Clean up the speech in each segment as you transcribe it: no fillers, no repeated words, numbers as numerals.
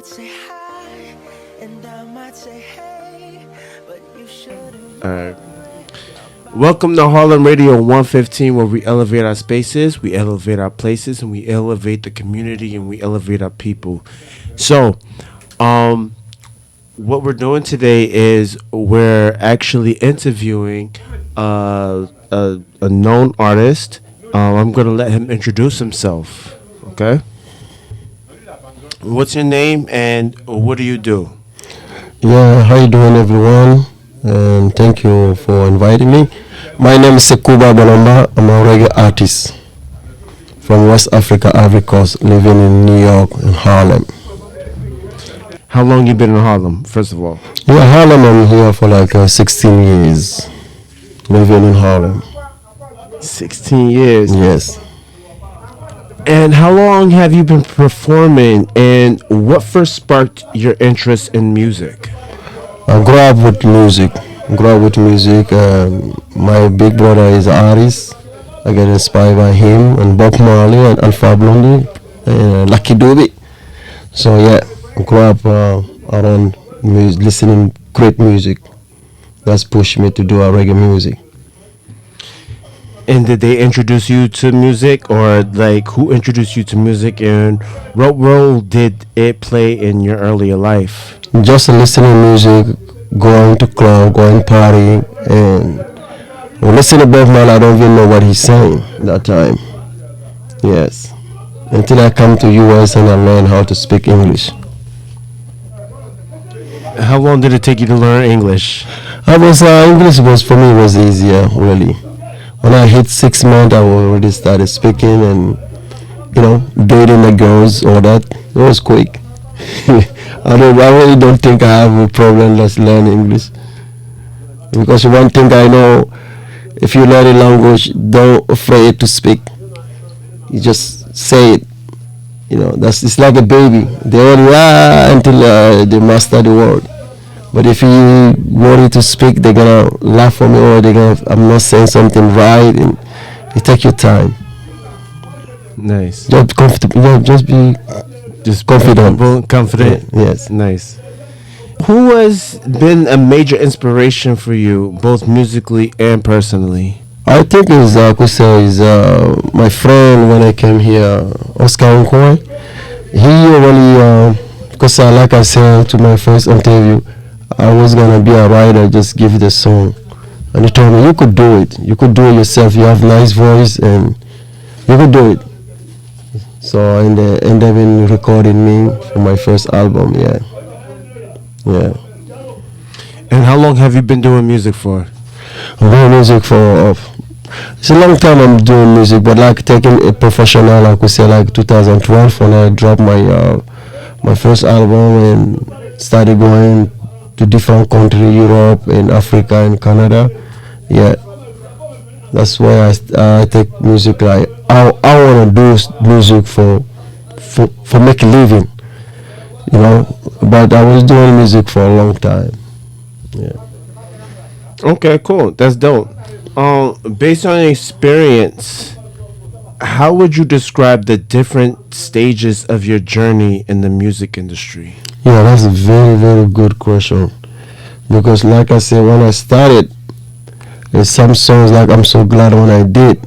might say hi, and I might say hey, but you shouldn't. All right. Welcome to Harlem Radio 115, where we elevate our spaces, we elevate our places, and we elevate the community, and we elevate our people. So, um, what we're doing today is we're actually interviewing a known artist. I'm gonna let him introduce himself. Okay. What's your name and what do you do? Yeah, how you doing, everyone? And thank you for inviting me. My name is Sekouba Bolomba. I'm a reggae artist from West Africa, Ivory Coast, living in New York and Harlem. How long you been in Harlem? First of all. Yeah, Harlem. I'm here for like 16 years, living in Harlem. 16 years. Yes. And how long have you been performing and what first sparked your interest in music? I grew up with music. My big brother is an artist. I get inspired by him and Bob Marley and Alpha Blondie and Lucky Dube. So yeah, I grew up around listening great music. That's pushed me to do a reggae music. And did they introduce you to music or like who introduced you to music and what role did it play in your earlier life? Just listening music, going to club, going party, and listening to Bob Marley. I don't even know what he's saying that time. Yes, until I come to US and I learn how to speak English. How long did it take you to learn English? English was for me was easier really. When I hit 6 months, I already started speaking and dating the girls. All that it was quick. I really don't think I have a problem just learn English because one thing I know, if you learn a language, don't afraid to speak. You just say it. That's it's like a baby. They only until they master the word. But if you worry to speak, they're gonna laugh at me or I'm not saying something right, and you take your time. Nice. Just comfortable. Yeah, just be confident. Confident. Yeah, yes. Nice. Who has been a major inspiration for you, both musically and personally? I think is I could say is my friend when I came here, Oscar Nkoi. He really because like I said to my first interview, I was gonna be a writer, just give the song, and he told me you could do it. You could do it yourself. You have nice voice and you could do it. So in the end, they've been recording me for my first album. Yeah. And how long have you been doing music for? I'm doing music for it's a long time. I'm doing music, but like taking it professional, I could say like 2012 when I dropped my first album and started going to different countries, Europe and Africa and Canada. Yeah, that's why I take music like I want to do music for make a living, But I was doing music for a long time. Yeah. Okay, cool. That's dope. Based on your experience, how would you describe the different stages of your journey in the music industry? Yeah, that's a very, very good question. Because like I said, when I started, there's some songs like I'm so glad when I did.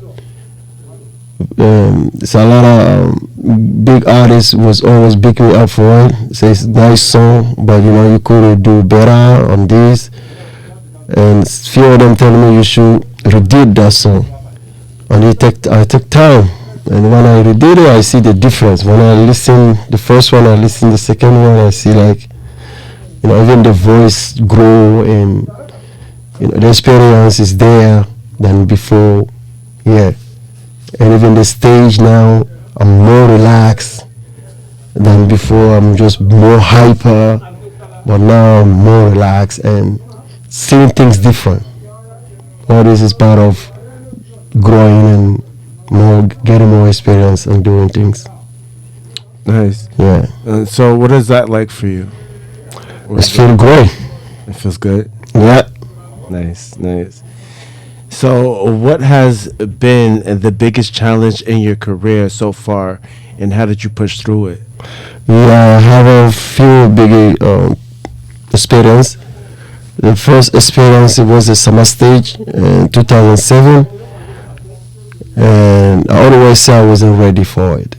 It's a lot of big artists was always big me up for it. Say it's a nice song, but you could do better on this. And few of them tell me you should redid that song. And I took time. And when I redid it, I see the difference. When I listen the first one, I listen the second one, I see like, even the voice grow and, the experience is there than before. Yeah. And even the stage now, I'm more relaxed than before. I'm just more hyper, but now I'm more relaxed and seeing things different. All this is part of growing and getting more experience and doing things. Nice. Yeah. So what is that like for you? It feels great. It feels good. Yeah. Nice. So what has been the biggest challenge in your career so far and how did you push through it? Yeah, I have a few big experience. The first experience it was a summer stage in 2007, and I always say I wasn't ready for it.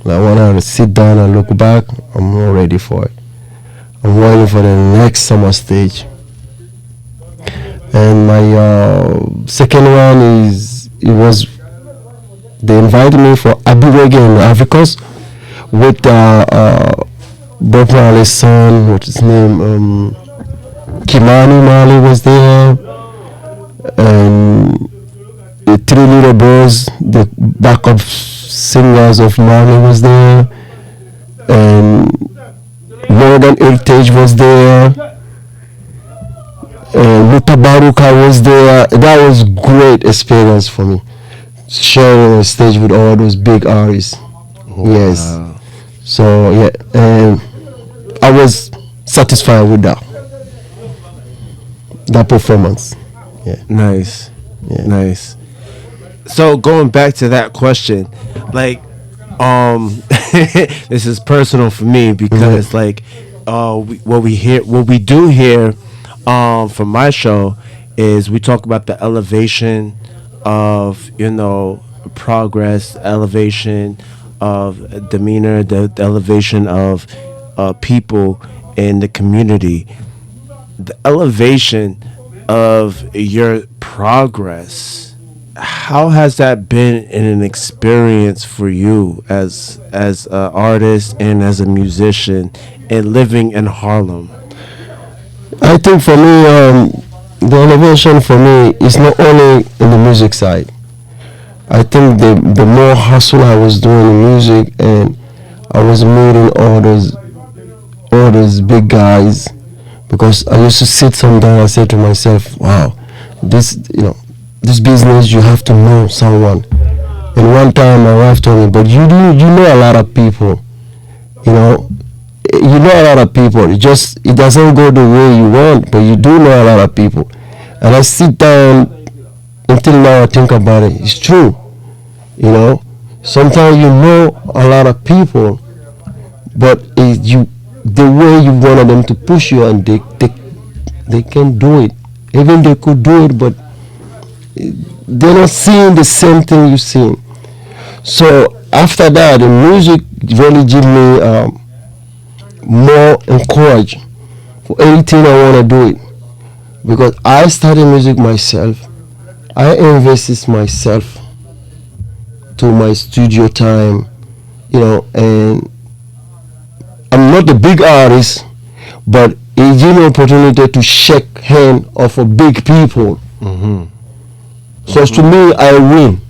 Like when I sit down and look back, I'm not ready for it. I'm waiting for the next summer stage. And my second one is it was they invited me for Abu Reggae in Africos with Bob Marley's son, what's his name? Kimani Marley was there, and the three little boys, the backup singers of Marley was there, and Northern Heritage was there, and Luta Baruka was there. That was great experience for me, sharing a stage with all those big artists. Wow. Yes. So yeah, and I was satisfied with that performance. Yeah. Nice. Yeah. Nice. So going back to that question, like, this is personal for me because like, what we do here, from my show is we talk about the elevation of progress, elevation of demeanor, the elevation of people in the community, the elevation of your progress. How has that been in an experience for you as an artist and as a musician and living in Harlem? I think for me, the elevation for me is not only in the music side. I think the more hustle I was doing in music, and I was meeting all those big guys, because I used to sit sometimes and say to myself, wow, this business, you have to know someone. And one time my wife told me, but you know a lot of people, you know a lot of people. It doesn't go the way you want, but you do know a lot of people. And I sit down until now I think about it. It's true, Sometimes you know a lot of people, but the way you wanted them to push you, and they can't do it. Even they could do it, but they're not seeing the same thing you're seeing. So after that, the music really give me more encourage for anything I want to do it, because I started music myself. I invested myself to my studio time, and I'm not a big artist, but it gave me opportunity to shake hand of a big people. Mm-hmm. So to me, I win.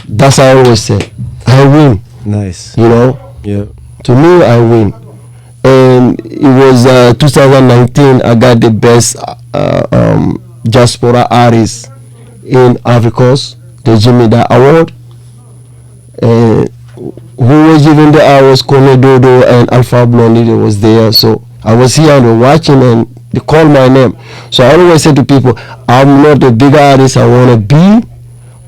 That's how I always say. I win. Nice. Yeah. To me, I win. And it was 2019. I got the best diaspora artist in Africos. They gave me that award. And who was giving the awards? Kone Dodo and Alpha Blondie. They was there. So I was here and they were watching, and they called my name. So I always say to people, I'm not the big artist I want to be,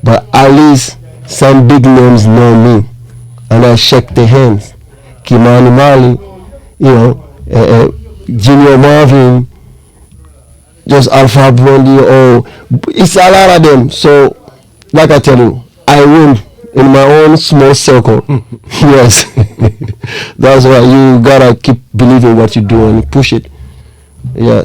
but at least some big names know me. And I shake their hands. Kimani Mali, Junior Marvin, just Alpha Blondie, it's a lot of them. So, like I tell you, I win in my own small circle. Yes. That's why you gotta keep believing what you do and push it. Yeah.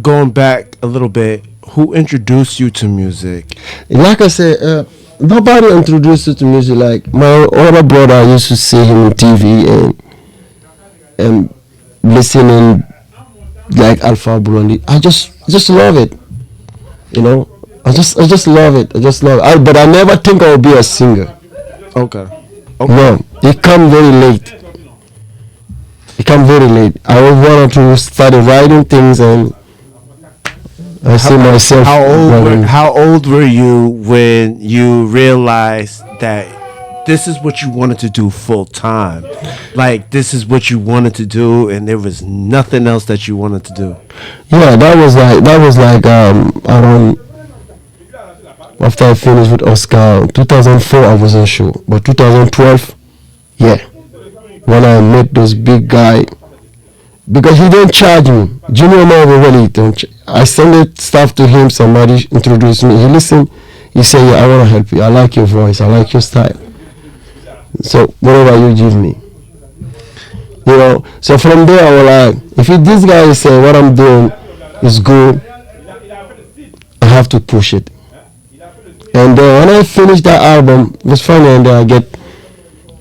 Going back a little bit, who introduced you to music? Like I said, nobody introduced me to music. Like my older brother, I used to see him on TV and listening like Alpha Blondie. I just love it. I just love it. But I never think I will be a singer. Okay. No, it come very late. I wanted to start writing things, and I see myself. How old were you when you realized that this is what you wanted to do full time? Like, this is what you wanted to do, and there was nothing else that you wanted to do. Yeah, that was like around After I finished with Oscar, 2004 I wasn't sure, but 2012, yeah, when I met those big guy, because he didn't charge me. Junior Marvel really don't. I sent it stuff to him. Somebody introduced me. He listened. He said, "Yeah, I want to help you. I like your voice. I like your style. So whatever you give me, you know." So from there, I was like, if this guy is saying what I'm doing is good, I have to push it. And when I finished that album, it was funny, and I get.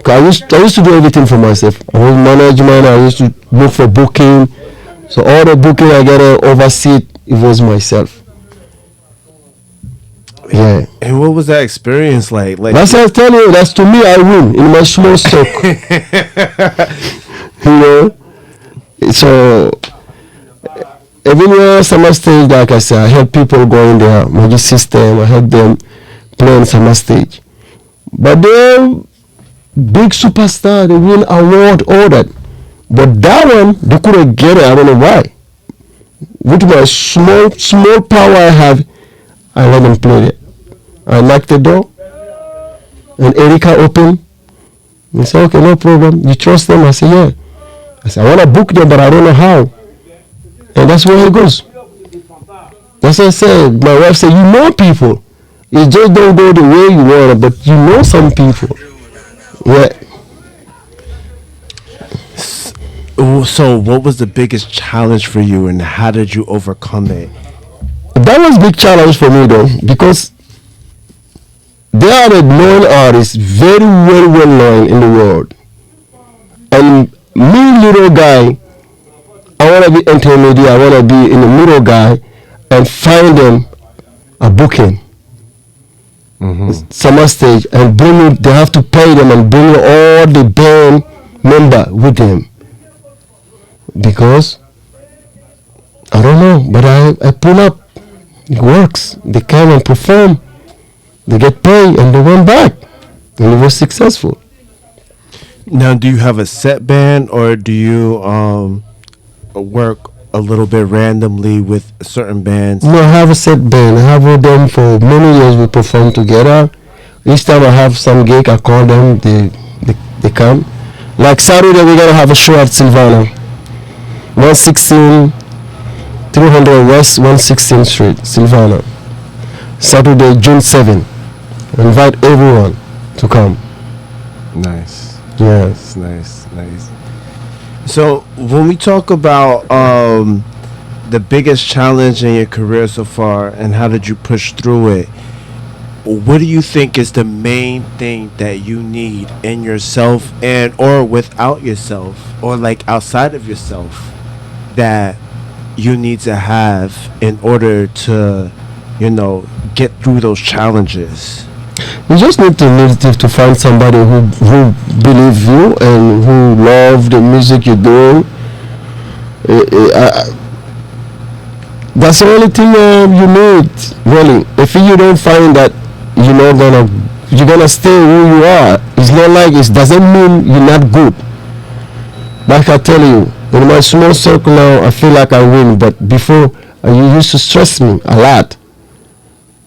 I used to do everything for myself. I was management. I used to look for booking. So all the booking I get oversee it was myself. Yeah. And what was that experience like? Like That's what I tell you. That's to me. I win in my small circle. You know. So everywhere summer stage, like I said, I help people go in their magic system. I help them play on summer stage. But they're big superstar. They win award, all that. But that one, they couldn't get it. I don't know why. With my small power I have, I let them play it. I knocked the door, and Erika opened. He said, "Okay, no problem. You trust them?" I said, "Yeah." I said, "I want to book them, but I don't know how." And that's where it goes. That's what I said. My wife said, "You know people. You just don't go the way you want it, but you know some people." Yeah. So what was the biggest challenge for you, and how did you overcome it? That was a big challenge for me though, because they are the known artists, very well known in the world. And me, little guy, I want to be intermediate, I want to be in the middle guy and find them a booking. Summer stage and bring it, they have to pay them and bring all the band member with them. Because I don't know, but I pull up. It works. They come and perform. They get paid and they went back. And it was successful. Now, do you have a set band, or do you work a little bit randomly with certain bands? No, I have a set band. I have with them for many years. We perform together. Each time I have some gig, I call them. They come. Like Saturday, we're going to have a show at Silvana. 116 300 West 116th Street, Silvana. Saturday, June 7. Invite everyone to come. Nice. Yes. Nice. So when we talk about the biggest challenge in your career so far and how did you push through it, what do you think is the main thing that you need in yourself and or without yourself or like outside of yourself that you need to have in order to, get through those challenges? You just need to find somebody who believes you and who love the music you're doing. That's the only thing you need, really. If you don't find that, you're gonna stay who you are. It's not like it doesn't mean you're not good. Like I tell you, in my small circle now, I feel like I win. But before, you used to stress me a lot.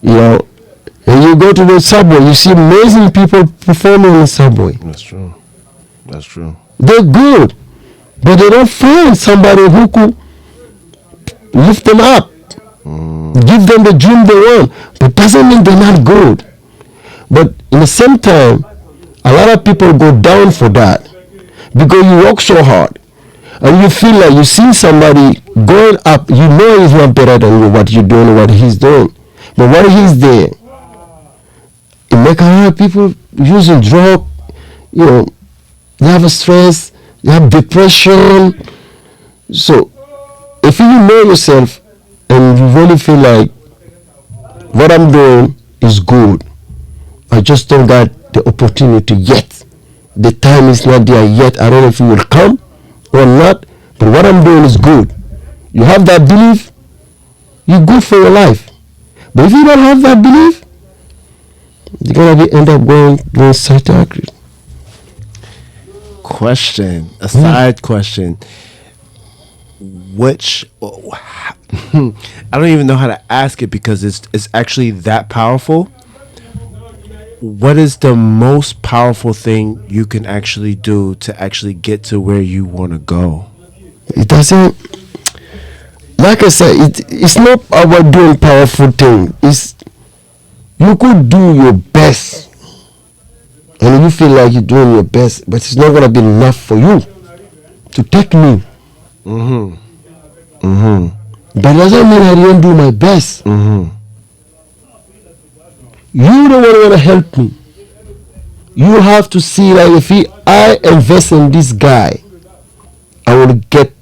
And you go to the subway, you see amazing people performing in the subway. That's true. They're good, but they don't find somebody who could lift them up, give them the dream they want. But doesn't mean they're not good. But in the same time, a lot of people go down for that because you work so hard. And you feel like you see somebody going up, he's not better than you, what you're doing, what he's doing. But while he's there, it makes a lot of people using drugs, they have a stress, they have depression. So if you know yourself and you really feel like what I'm doing is good, I just don't got the opportunity yet. The time is not there yet. I don't know if it will come or not, but what I'm doing is good. You have that belief, you're good for your life. But if you don't have that belief, you're gonna end up doing psychiatry. A side question. Which I don't even know how to ask it because it's actually that powerful. what is the most powerful thing you can actually do to actually get to where you want to go? It doesn't. Like I said, it's not about doing powerful things. It's you could do your best, and you feel like you're doing your best, but it's not gonna be enough for you to take me. Mm-hmm. Mm-hmm. But it doesn't mean I didn't do my best. Mm-hmm. You don't want to help me. You have to see that if I invest in this guy, I will get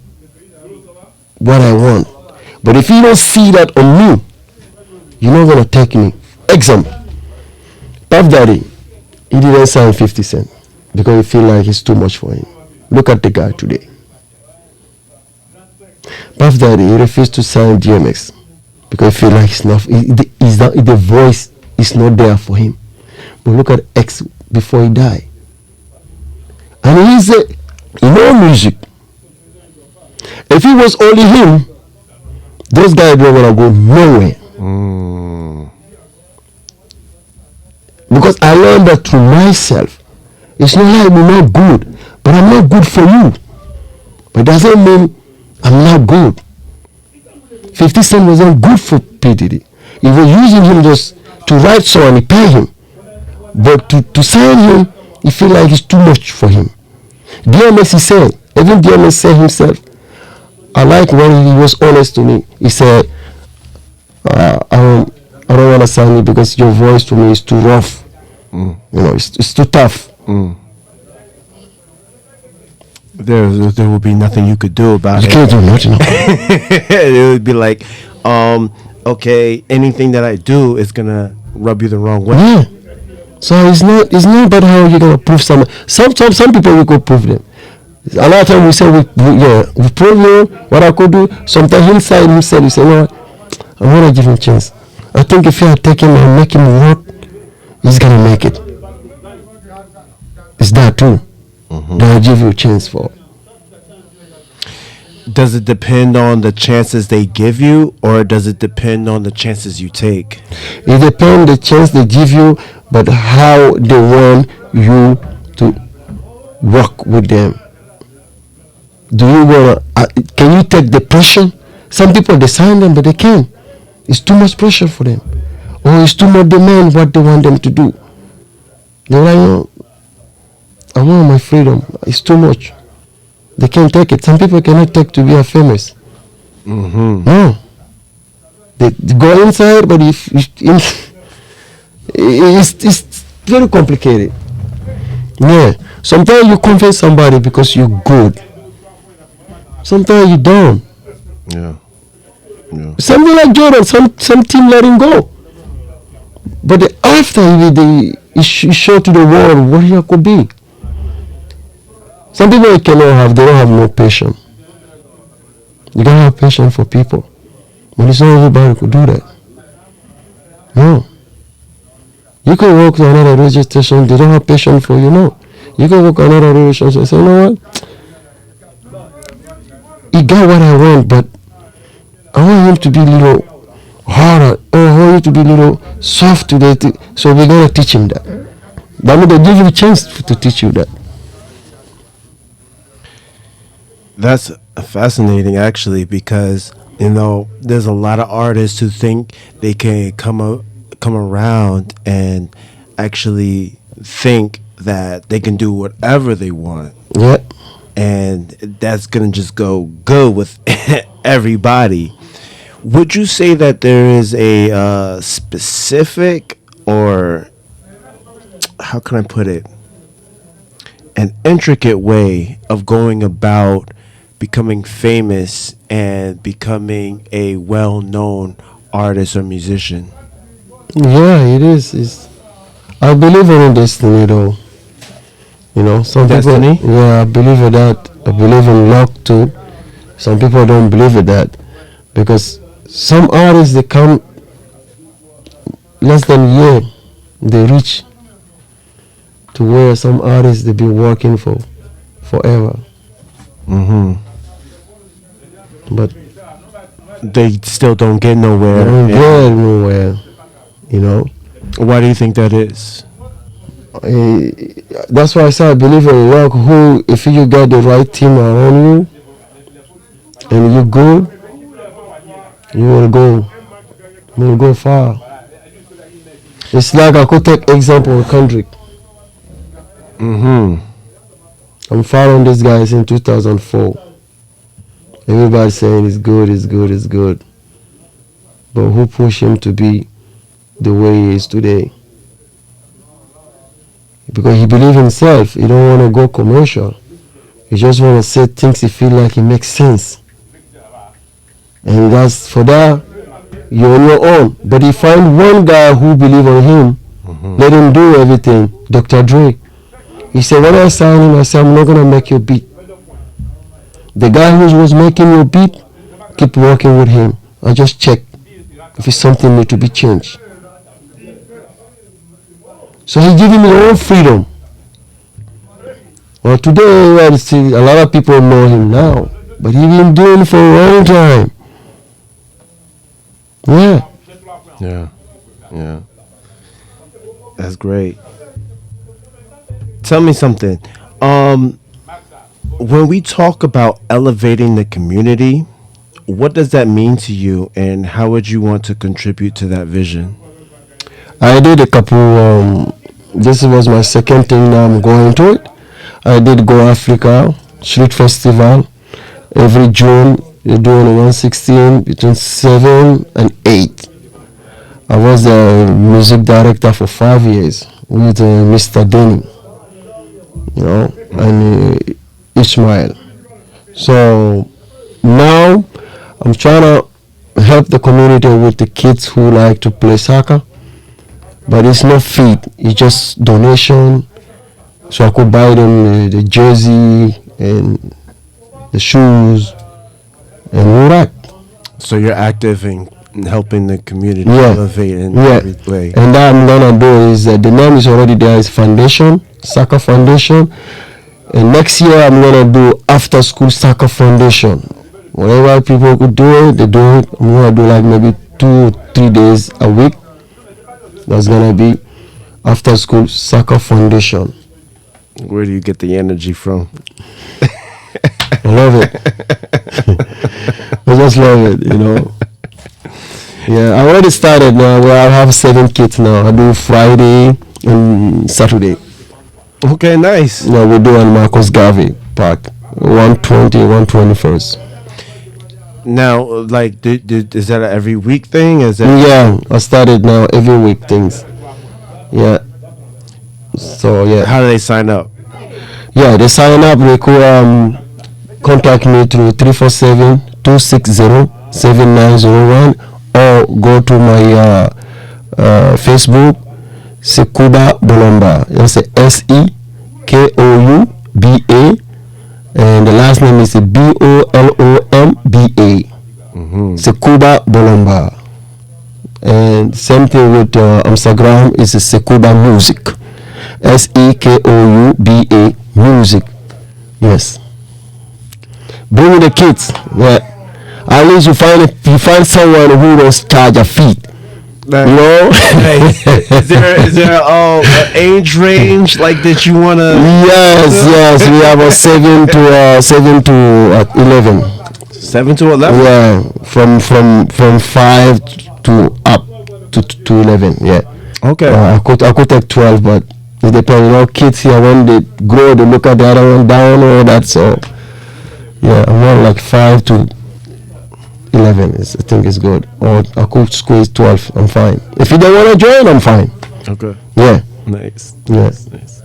what I want. But if you don't see that on me, you're not gonna take me. Example, Puff Daddy, he didn't sign 50 Cent because he feel like it's too much for him. Look at the guy today. Puff Daddy, he refused to sign DMX because he feel like it's not, the voice is not there for him. But look at X before he died. And he's music. If it was only him, those guys don't want to go nowhere. Because I learned that through myself. It's not like I'm not good, but I'm not good for you. But it doesn't mean I'm not good. 50 Cent wasn't good for P. Diddy. He was using him just to write song and he pay him. But to sign him, he feel like it's too much for him. DMX, he said, even DMX said himself, I like when he was honest to me. He said, I don't want to sign you because your voice to me is too rough. It's too tough. There would be nothing you could do about it. You can't do nothing. It would be like, okay, anything that I do is gonna rub you the wrong way. Yeah. So it's not about how you're gonna prove someone. Some people you could prove them. A lot of times we say we prove you what I could do. Sometimes inside himself he say, no, I wanna give him a chance. I think if you take him and make him work, he's gonna make it. It's that too. That I give you a chance for. Does it depend on the chances they give you, or does it depend on the chances you take? It depends the chance they give you, but how they want you to work with them. Do you wanna? Can you take the pressure? Some people they sign them, but they can't. It's too much pressure for them, or it's too much demand what they want them to do. They're like, I want my freedom. It's too much. They can't take it. Some people cannot take to be famous. No. They go inside, but it's very complicated. Yeah. Sometimes you convince somebody because you're good. Sometimes you don't. Yeah. Something like Jordan, some team let him go. But after he showed to the world what he could be. Some people they don't have no patience. You don't have patience for people. But it's not everybody who could do that. No. You can walk to another radio station, they don't have patience for you, no. You can walk to another radio station and say, you know what? He got what I want, but I want him to be a little harder, or I want him to be a little soft today, so we're going to teach him that. That means they give you a chance to teach you that. That's fascinating, actually, because there's a lot of artists who think they can come around and actually think that they can do whatever they want. Yeah. And that's gonna just go good with everybody. Would you say that there is a specific, or how can I put it, an intricate way of going about becoming famous and becoming a well-known artist or musician? Yeah, it is. I believe in destiny, though. Some Destiny? people. Yeah, I believe in that. I believe in luck too. Some people don't believe in that because some artists they come less than a year, they reach to where some artists they've been working for forever. But They still don't get nowhere. they don't get nowhere. Why do you think that is? Uh, that's why I say I believe in work. Who, if you got the right team around you and you good, you will go. You will go far. It's like I could take example of Kendrick. Mm-hmm. I'm following this guy since 2004. Everybody saying it's good, it's good, it's good. But who pushed him to be the way he is today? Because he believes himself. He don't want to go commercial. He just want to say things he feel like it makes sense. And that's for that, you're on your own. But he find one guy who believe on him, let him do everything. Dr. Dre. He said, when I signed him, I said, I'm not going to make your beat. The guy who was making your beat, keep working with him. I just check if it's something need to be changed. So he gave him his own freedom. Well, today, I see a lot of people know him now, but he been doing it for a long time. Yeah. Yeah. Yeah. That's great. Tell me something. When we talk about elevating the community, what does that mean to you, and how would you want to contribute to that vision? I did a couple, this was my second thing now I'm going to it. I did Go Africa Street Festival. Every June, you're doing 116 between 7 and 8. I was the music director for 5 years with Mr. Denny, and Ishmael. So now I'm trying to help the community with the kids who like to play soccer, but it's not feed, it's just donation. So I could buy them the jersey and the shoes and all that. So you're active in helping the community Yeah. elevate in Yeah. every way. And that I'm gonna do is the name is already there, is Foundation, Soccer Foundation. And next year I'm gonna do After School Soccer Foundation. Whatever people could do it, they do it. I'm gonna do like maybe 2 or 3 days a week. That's gonna be After School Soccer Foundation. Where do you get the energy from? I love it. I just love it. Yeah, I already started now. Where I have 7 kids now. I do Friday and Saturday. Okay, nice. No, we do on Marcus Garvey Park, 120, 121st. Now, like, is that an every week thing? Is that Yeah, I started now every week things. Yeah. So yeah. how do they sign up? Yeah, they sign up. They could contact me through 347-260-7901 or go to my Facebook, Sekouba Bolomba. That's Sekouba, and the last name is Bolomba. Sekouba Bolomba. And same thing with Instagram is Sekouba Music. Sekouba Music. Yes. Bring in the kids. Yeah. At least you find someone who does charge a fee. Is there an age range like that you wanna? Yes. We have a 7 to 11. 7 to 11. Yeah, from 5 to up to 11. Yeah. Okay. I could take 12, but it depends. Kids here when they grow, they look at the other one down or that. So yeah, I'm more like 5 to 11. I think it's good. Or I could squeeze 12. I'm fine. If you don't want to join, I'm fine. Okay. Yeah. Nice. Yeah. Nice.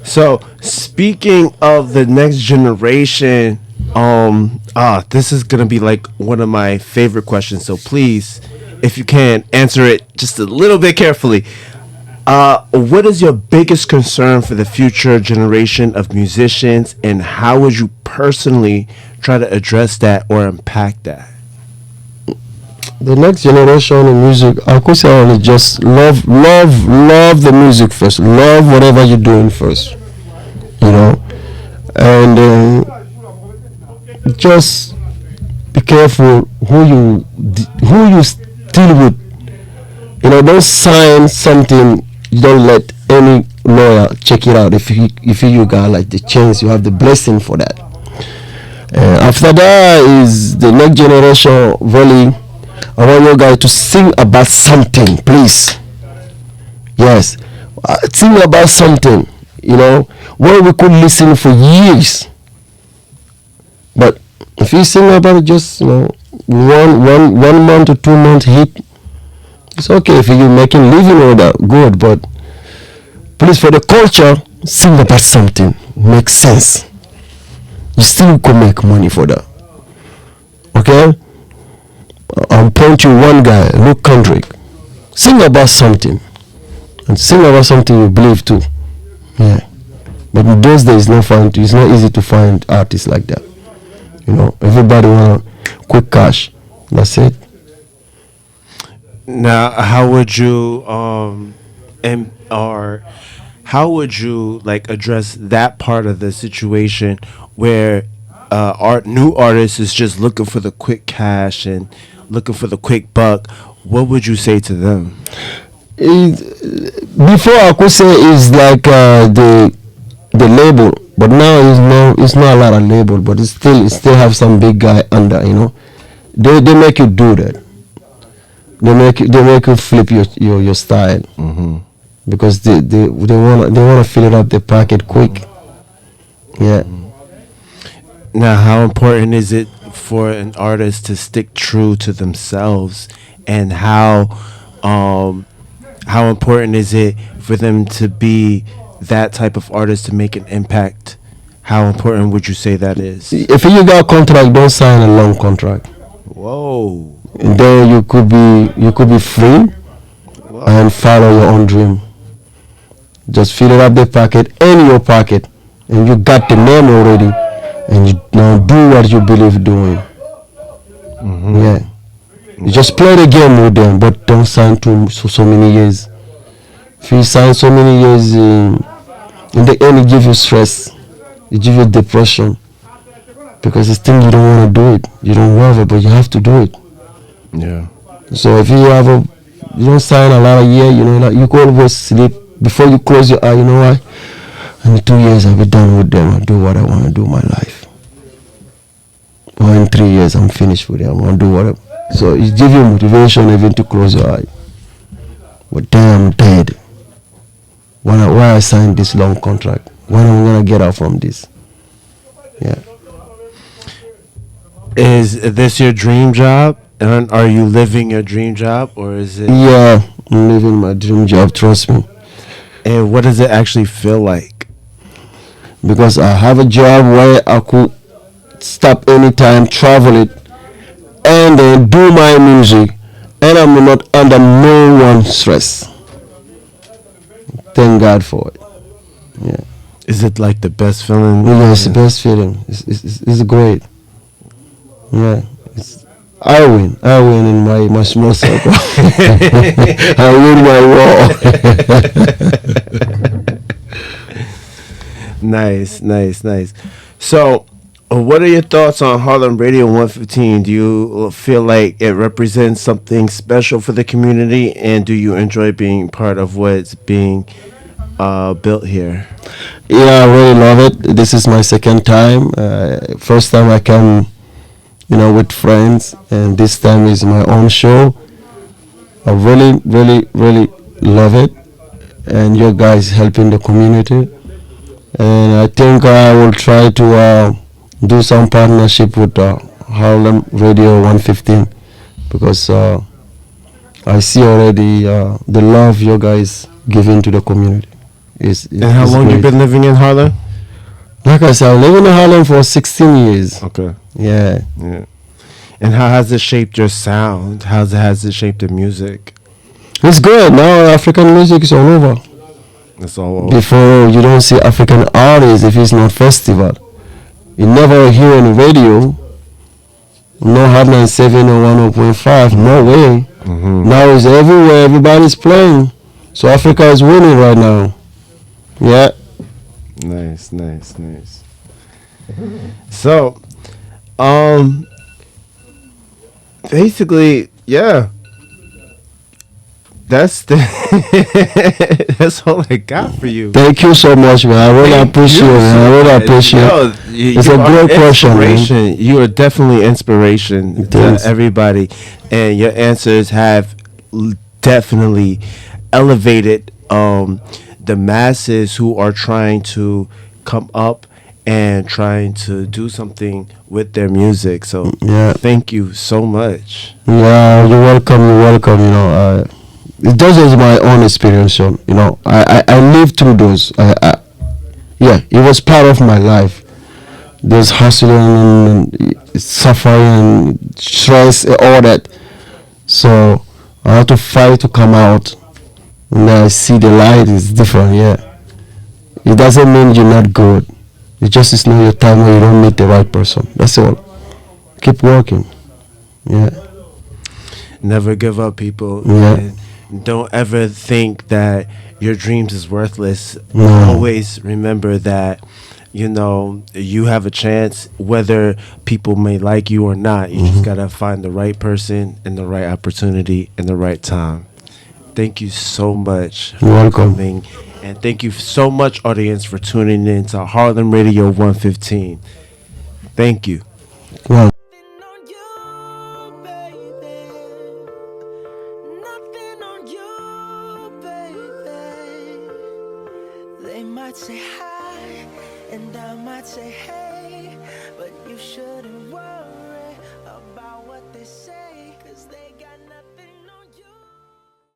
So speaking of the next generation, this is gonna be like one of my favorite questions. So please, if you can, answer it just a little bit carefully. What is your biggest concern for the future generation of musicians, and how would you personally try to address that or impact that? The next generation in music, I could say only just love the music first. Love whatever you're doing first, and just be careful who you deal with. Don't sign something. You don't let any lawyer, check it out. If you got like the chance, you have the blessing for that. After that is the next generation. Really, I want you guys to sing about something, please. Yes, sing about something. You know, where we could listen for years. But if you sing about just one month or 2 month hit, it's okay. If you're making living or that, good. But please, for the culture, sing about something. Makes sense. You still could make money for that. Okay? I'll point you one guy, Luke Kendrick. Sing about something. And sing about something you believe too. Yeah. But in those days, it's not easy to find artists like that. You know, everybody want quick cash. That's it. Now, how would you how would you like address that part of the situation where new artists is just looking for the quick cash and looking for the quick buck? What would you say to them? Before I could say it's like the label, but now it's not a lot of label, but it still have some big guy under. You know, they make you do that. They make you flip your style. Mm-hmm. Because they wanna fill it up their pocket quick. Yeah. Now, how important is it for an artist to stick true to themselves, and how important is it for them to be that type of artist to make an impact? How important would you say that is? If you got a contract, don't sign a long contract. Whoa. And then you could be free. Whoa. And follow your own dream. Just fill it up the pocket and your pocket, and you got the name already, and you now do what you believe doing. Mm-hmm. Yeah. You just play the game with them, but don't sign to so many years. If you sign so many years, in the end it gives you stress, it gives you depression, because it's thing you don't want to do it. You don't love it, but you have to do it. Yeah. So if you don't sign a lot of years, you know, like you could always sleep. Before you close your eye, you know what? In 2 years I'll be done with them. I'll do what I want to do in my life. Or in 3 years I'm finished with it. I want to do whatever. So it gives you motivation even to close your eye. But damn, I'm dead. Why I signed this long contract? When am I gonna get out from this? Yeah. Is this your dream job? And are you living your dream job, or is it? Yeah, I'm living my dream job. Trust me. And what does it actually feel like? Because I have a job where I could stop anytime, travel it, and then do my music, and I'm not under no one stress. Thank God for it. Yeah. Is it like the best feeling? Yeah, it's the best feeling. It's great. Yeah. I win in my small circle. I win my war. Nice. So, what are your thoughts on Harlem Radio 115? Do you feel like it represents something special for the community, and do you enjoy being part of what's being built here? Yeah, I really love it. This is my second time. First time I came, with friends, and this time is my own show. I really, really, really love it, and you guys helping the community. And I think I will try to do some partnership with Harlem Radio 115, because I see already the love you guys giving to the community. And how long you been living in Harlem? Like I said, I'm living in Harlem for 16 years. Okay. Yeah. And how has it shaped your sound? How has it shaped the music? It's good. Now African music is all over. It's all over. Before, you don't see African artists if it's not festival. You never hear on the radio. No Hot 97 or 101.5. No way. Mm-hmm. Now it's everywhere. Everybody's playing. So Africa is winning right now. Yeah. Nice. So, basically, yeah. that's all I got for you. Thank you so much, man. I really appreciate it. I really appreciate it. It's a great question, man. inspiration. You are definitely inspiration to Thanks. everybody, and your answers have definitely elevated the masses who are trying to come up and trying to do something with their music. So Yeah. thank you so much. Yeah, you're welcome. You're welcome. It does is my own experience. I lived through those. Yeah, it was part of my life. There's hustling and suffering and stress and all that. So I had to fight to come out. And I see the light is different. Yeah, it doesn't mean you're not good. It just is not your time when you don't meet the right person. That's all. Keep working. Yeah. Never give up, people. Yeah. And don't ever think that your dreams is worthless. No. Always remember that you have a chance, whether people may like you or not. You just gotta find the right person and the right opportunity and the right time. Thank you so much You're for welcome. coming, and thank you so much, audience, for tuning in to Harlem Radio 115. Thank you. Well, Nothing on you, baby. Nothing on you, baby. They might say hi, and I might say hey, but you shouldn't